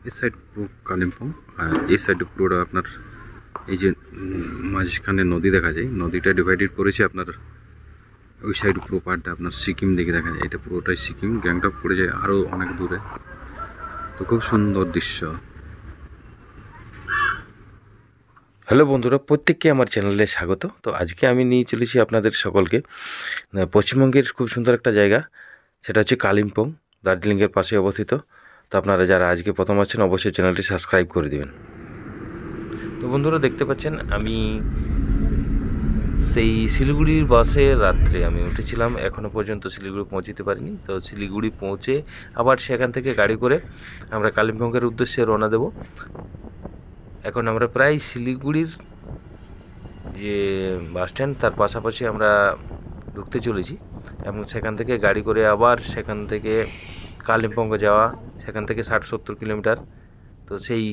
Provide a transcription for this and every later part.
এই সাইড পুরো কালিম্পং, আর এই সাইডে পুরোটা আপনার এই যে মাঝখানে নদী দেখা যায়, নদীটা ডিভাইডেড করেছে আপনার ওই সাইড পুরো পার্টটা আপনার সিকিম দিকে দেখা যায়। এটা পুরোটাই সিকিম, গ্যাংটক পড়ে যায় আরও অনেক দূরে। তো খুব সুন্দর দৃশ্য। হ্যালো বন্ধুরা, প্রত্যেককে আমার চ্যানেলে স্বাগত। তো আজকে আমি নিয়ে চলেছি আপনাদের সকলকে পশ্চিমবঙ্গের খুব সুন্দর একটা জায়গা, সেটা হচ্ছে কালিম্পং, দার্জিলিংয়ের পাশে অবস্থিত। তো আপনারা যারা আজকে প্রথম আছেন অবশ্যই চ্যানেলটি সাবস্ক্রাইব করে দেবেন। তো বন্ধুরা দেখতে পাচ্ছেন আমি সেই শিলিগুড়ির বাসে রাত্রে আমি উঠেছিলাম, এখনও পর্যন্ত শিলিগুড়ি পৌঁছতে পারিনি। তো শিলিগুড়ি পৌঁছে আবার সেখান থেকে গাড়ি করে আমরা কালিম্পংয়ের উদ্দেশ্যে রওনা দেব। এখন আমরা প্রায় শিলিগুড়ির যে বাস স্ট্যান্ড তার পাশাপাশি আমরা ঢুকতে চলেছি, এবং সেখান থেকে গাড়ি করে আবার সেখান থেকে কালিম্পংয়ে যাওয়া, সেখান থেকে 60-70 কিলোমিটার। তো সেই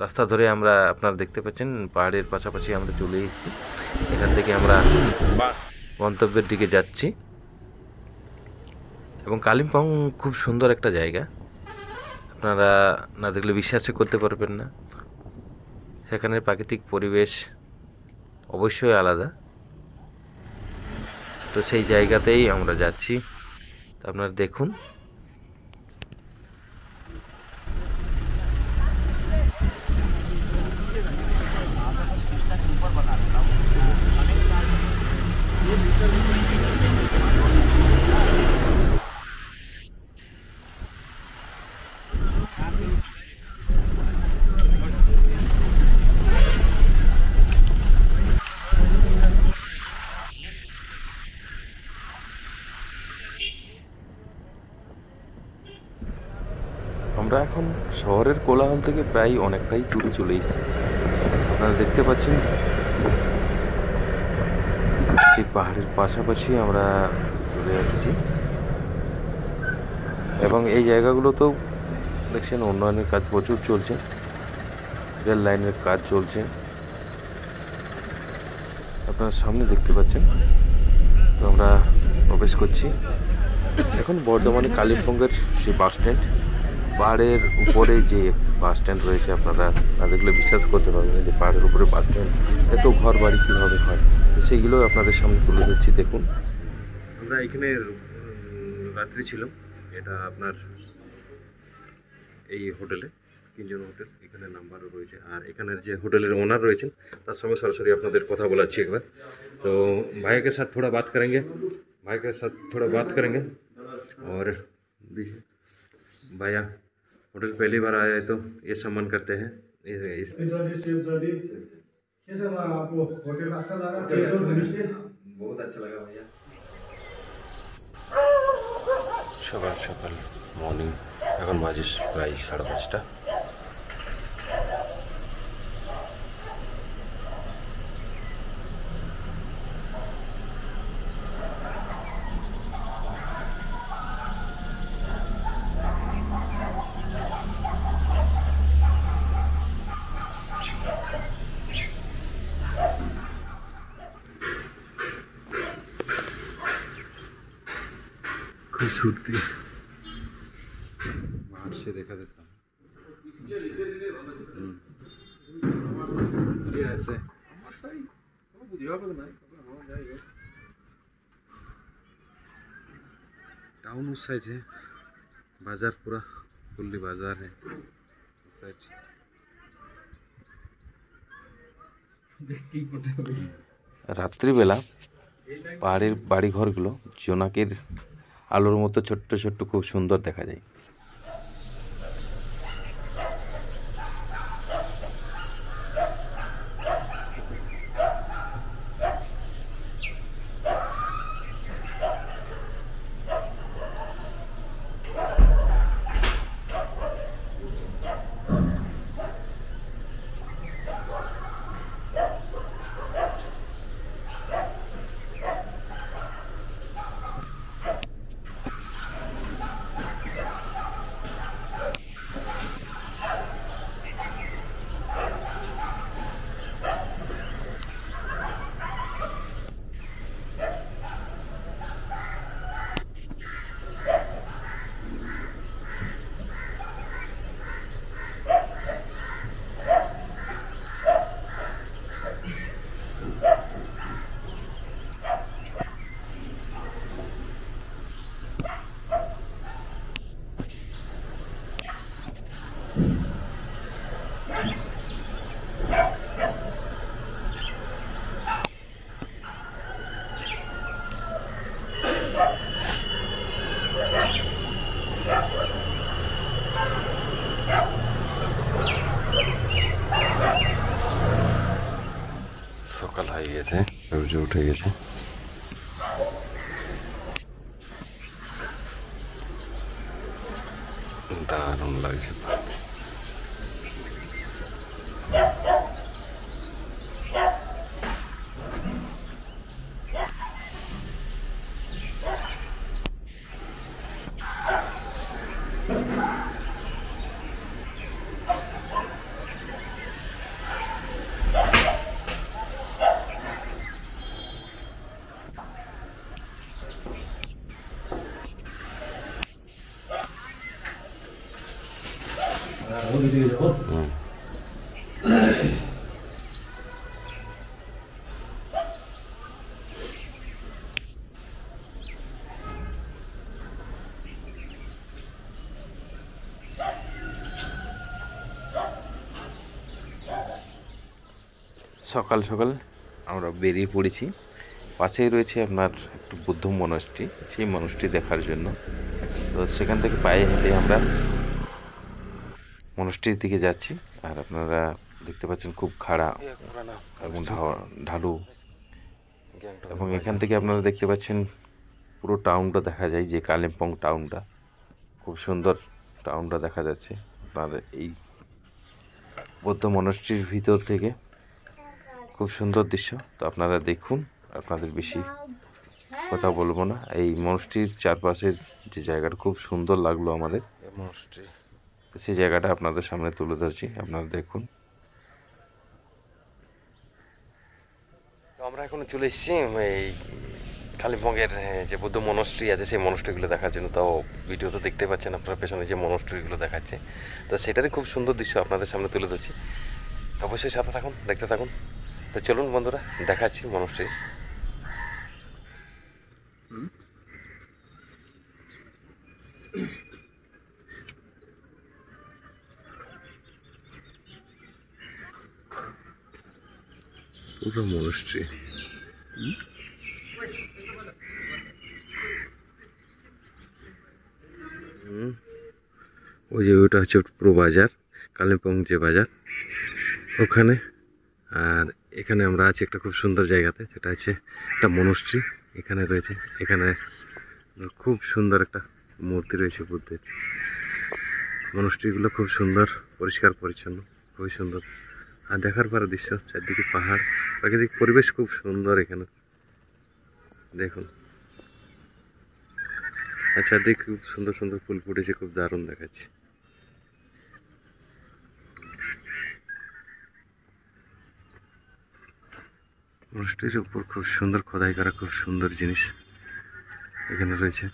রাস্তা ধরে আমরা আপনারা দেখতে পাচ্ছেন পাহাড়ের পাশাপাশি আমরা চলে এসেছি। এখান থেকে আমরা গন্তব্যের দিকে যাচ্ছি। এবং কালিম্পং খুব সুন্দর একটা জায়গা, আপনারা না দেখলে বিশ্বাসই করতে পারবেন না। সেখানের প্রাকৃতিক পরিবেশ অবশ্যই আলাদা। তো সেই জায়গাতেই আমরা যাচ্ছি, তো আপনারা দেখুন। আমরা এখন শহরের কোলাহল থেকে প্রায় অনেকটাই দূরে চলে এসেছি। আপনারা দেখতে পাচ্ছেন এই পাহাড়ের পাশাপাশি আমরা চলে আসছি, এবং এই জায়গাগুলোতেও দেখছেন উন্নয়নের কাজ প্রচুর চলছে, রেল লাইনের কাজ চলছে, আপনারা সামনে দেখতে পাচ্ছেন। তো আমরা প্রবেশ করছি এখন বর্ধমানে কালিম্পংয়ের সেই বাস স্ট্যান্ড, পাহাড়ের উপরে যে বাস স্ট্যান্ড রয়েছে। আপনারা না দেখলে বিশ্বাস করতে পারবেন না যে পাহাড়ের উপরে বাস স্ট্যান্ড, এত ঘর বাড়ি কীভাবে হয়। তো সেইগুলো আপনাদের সামনে তুলে ধরছি, দেখুন। আমরা এখানে রাত্রি ছিলাম, এটা আপনার এই হোটেলে, কিঞ্জন হোটেল, এখানে নাম্বারও রয়েছে। আর এখানের যে হোটেলের ওনার রয়েছেন তার সঙ্গে সরাসরি আপনাদের কথা বলাচ্ছি একবার। তো भाई के साथ थोड़ा बात करेंगे और भैया होटल पहली बार आया है तो ये सम्मान करते हैं। कैसा लगा आपको होटल? अच्छा लगा? बहुत अच्छा लगा भैया। সকাল সকাল মর্নিং, এখন বাজে প্রায় 5:30। खूबसूरती बाहर से देखा देता हूँ ऐसे। टाउन उस साइड है, बाजार पूरा फुल्ली बाजार है उस साइड। রাত্রিবেলা পাহাড়ের বাড়িঘরগুলো জোনাকের আলোর মতো ছোট্ট ছোট্ট খুব সুন্দর দেখা যায়। সকাল হয়ে গেছে, সূর্য উঠে গেছে। দারুণ লাগছে। সকাল সকাল আমরা বেরিয়ে পড়েছি। পাশেই রয়েছে আপনার একটু বুদ্ধ মনস্ট্রি, সেই মনস্ট্রি দেখার জন্য। তো সেখান থেকে পায়ে হেঁটে আমরা মনস্ট্রির দিকে যাচ্ছি। আর আপনারা দেখতে পাচ্ছেন খুব খাড়া এবং ঢালু, এবং এখান থেকে আপনারা দেখতে পাচ্ছেন পুরো টাউনটা দেখা যায়, যে কালিম্পং টাউনটা খুব সুন্দর টাউনটা দেখা যাচ্ছে আপনার এই বৌদ্ধ মনস্ট্রির ভিতর থেকে। খুব সুন্দর দৃশ্য। তো আপনারা দেখুন, আপনাদের বেশি কথা বলবো না। এই মনস্ট্রির চারপাশের যে জায়গাটা খুব সুন্দর লাগলো আমাদের, মনস্ট্রি সেই জায়গাটা আপনাদের সামনে তুলে ধরছি, আপনারা দেখুন। তো আমরা এখন চলে এসেছি এই কালিম্পংয়ের যে বৌদ্ধ মনস্ট্রি আছে সেই মনস্ট্রিগুলো দেখার জন্য। তো ভিডিও তো দেখতে পাচ্ছেন আপনার পেছনে যে মনস্ট্রিগুলো দেখাচ্ছে, তো সেটারই খুব সুন্দর দৃশ্য আপনাদের সামনে তুলে ধরছি। তো অবশ্যই সাথে থাকুন, দেখতে থাকুন। তো চলুন বন্ধুরা, দেখাচ্ছি মনস্ট্রি। পুরো মনস্ট্রি। ওই যে ওটা হচ্ছে পুরো বাজার, কালিম্পং যে বাজার ওখানে। আর এখানে আমরা আছি একটা খুব সুন্দর জায়গাতে, যেটা হচ্ছে একটা মনস্ট্রি এখানে রয়েছে। এখানে খুব সুন্দর একটা মূর্তি রয়েছে বুদ্ধের। মনস্ট্রিগুলো খুব সুন্দর, পরিষ্কার পরিচ্ছন্ন, খুবই সুন্দর। আর দেখার পর দৃশ্য, চারদিকে পাহাড়, প্রাকৃতিক পরিবেশ খুব সুন্দর এখানে দেখুন। আর চারদিকে খুব সুন্দর সুন্দর ফুল ফুটেছে, খুব দারুণ দেখাচ্ছে। মনস্ট্রির উপর খুব সুন্দর খোদাই করা খুব সুন্দর জিনিস এখানে রয়েছে।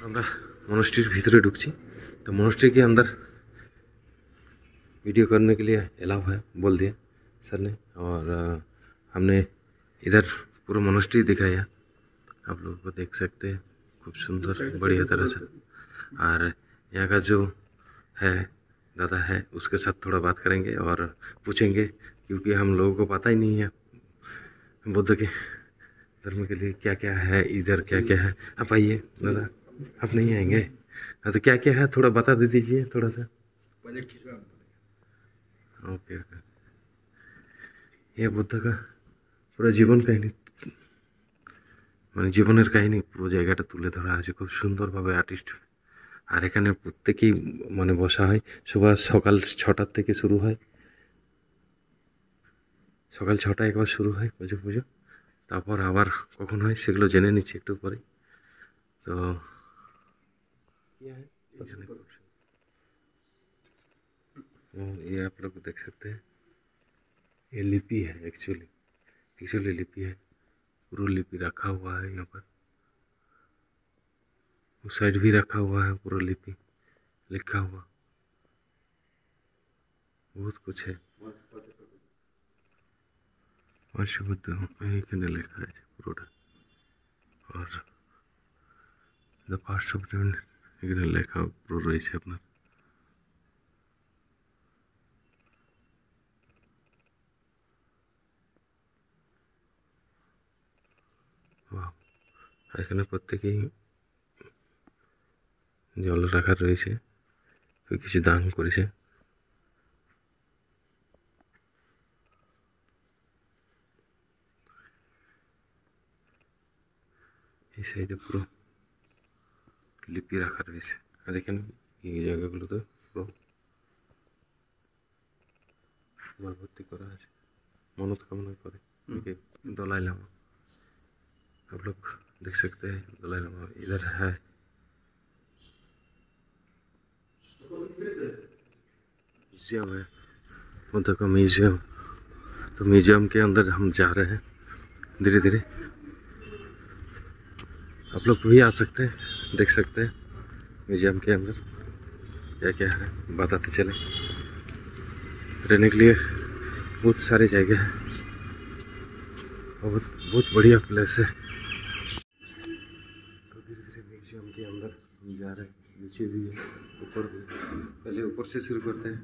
আমরা मॉनेस्ट्री भीतर ढुकছি। तो मॉनेस्ट्री के अंदर वीडियो करने के लिए अलाउ है बोल दिया सर ने। और हमने इधर पूरा मॉनेस्ट्री दिखाया, आप लोगों को देख सकते हैं, खूब सुंदर बढ़िया तरह से। और यहाँ का जो है दादा है उसके साथ थोड़ा बात करेंगे और पूछेंगे, क्योंकि हम लोगों को पता ही नहीं है बुद्ध के धर्म के लिए क्या क्या है, इधर क्या क्या है। आप आइए दादा, आप नहीं आएंगे? हाँ, तो क्या क्या है थोड़ा बता दे दीजिए थोड़ा सा। Okay okay. ये बुद्ध का পুরো জীবন কাহিনী, মানে জীবনের কাহিনী পুরো জায়গাটা তুলে ধরা আছে খুব সুন্দরভাবে আর্টিস্ট। আর এখানে প্রত্যেকেই মানে বসা হয়, সকাল 6টার থেকে শুরু হয়, সকাল 6টায় একবার শুরু হয় পুজো। তারপর আবার কখন হয় সেগুলো জেনে নিচ্ছি একটু পরে। তো ये आप लोग देख सकते हैं, ये लिपि है एक्चुअली लिपि है, पूरा लिपि रखा हुआ है यहाँ पर। उस साइड भी रखा हुआ है पूरा लिपि लिखा हुआ, बहुत कुछ है। और शब्द এখানে লেখা আছে পুরোটা। और দ্য ফার্স্ট অফ এখানে লেখা পুরো রয়েছে আপনার। Wow! আর এখানে প্রত্যেকেই জল রাখার রয়েছে, কেউ কিছু দান করেছে। এই সাইডে পুরো লিপি রাখা রয়েছে, আর এখানে এই জায়গাগুলোতে পুরো ভর্তি করা আছে, मनोकामना करे दलाई लामा। आप लोग देख सकते हैं दलाई लामा इधर है। म्यूजियम है, बुद्ध का म्यूजियम। तो म्यूजियम के अंदर हम जा रहे हैं धीरे धीरे। आप लोग भी आ सकते हैं, देख सकते हैं म्यूजियम के अंदर क्या क्या है, बताते चले। रहने के लिए बहुत सारी जगह है, बहुत बढ़िया प्लेस है। तो धीरे धीरे म्यूजियम के अंदर हम जा रहे हैं, नीचे भी है ऊपर भी। पहले ऊपर से शुरू करते हैं।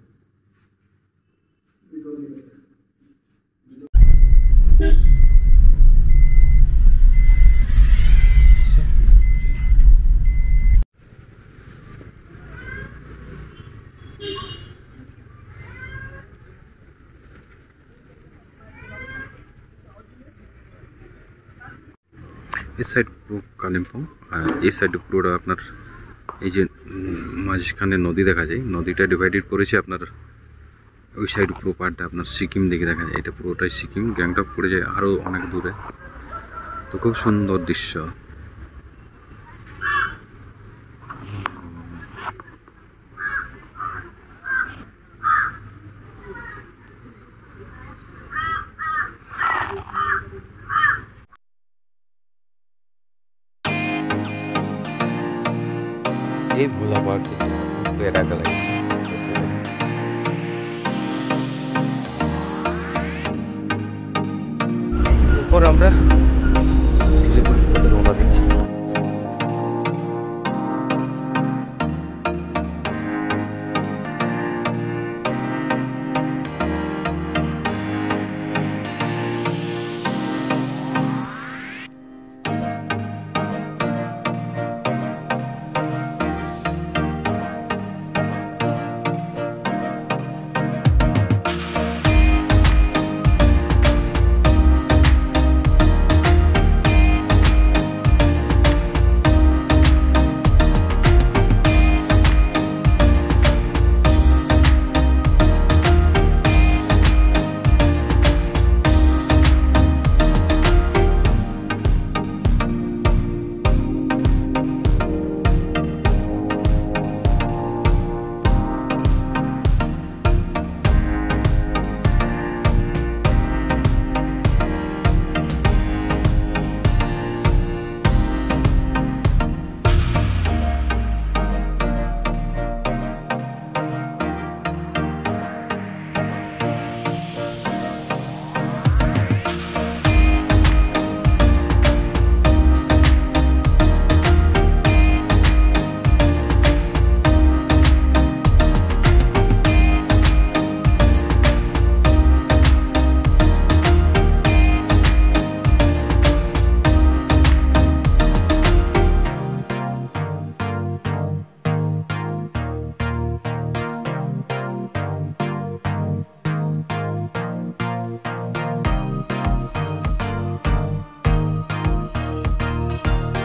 इस साइड পুরো কালিম্পং, আর এই সাইডে পুরোটা আপনার এই যে মাঝখানে নদী দেখা যায়, নদীটা ডিভাইডেড করেছে আপনার। ওই সাইড পুরো পার্টটা আপনার সিকিম দিকে দেখা যায়, এটা পুরোটাই সিকিম। গ্যাংটক পড়ে যায় আরও অনেক দূরে। তো খুব সুন্দর দৃশ্য। এই ভোলা পাহাড় থেকে প্যারাগ্লাইড এরপর আমরা শিলিগুড়ি থেকে রওনা দিচ্ছি।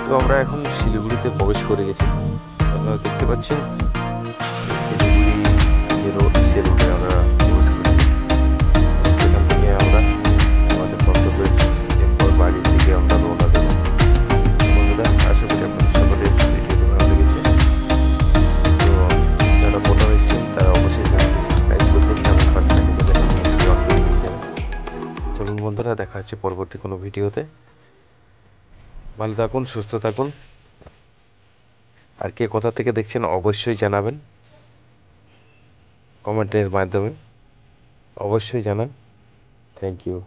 তো আমরা এখন শিলিগুড়িতে প্রবেশ করে গেছি। আপনারা দেখতে পাচ্ছেন শিলিগুড়ি যে রোডে আমরা প্রবেশ করেছি। সেখান থেকে আমরা আমাদের গন্তব্যের এরপর বাড়ির দিকে আমরা রওনা দেব। বন্ধুরা, আশা করি আপনাদের সকলের ভিডিওটি ভালো লেগেছে। তো যারা প্রথম এসেছেন তারা অবশ্যই সাবস্ক্রাইব করবেন এবং পাশে থাকা বেল আইকনটি অন করে দিয়ে যাবেন। চলুন বন্ধুরা, দেখা হচ্ছে পরবর্তী কোনো ভিডিওতে। ভালো থাকুন, সুস্থ থাকুন। আর কে কোথা থেকে দেখছেন অবশ্যই জানাবেন কমেন্টের মাধ্যমে, অবশ্যই জানান। Thank you.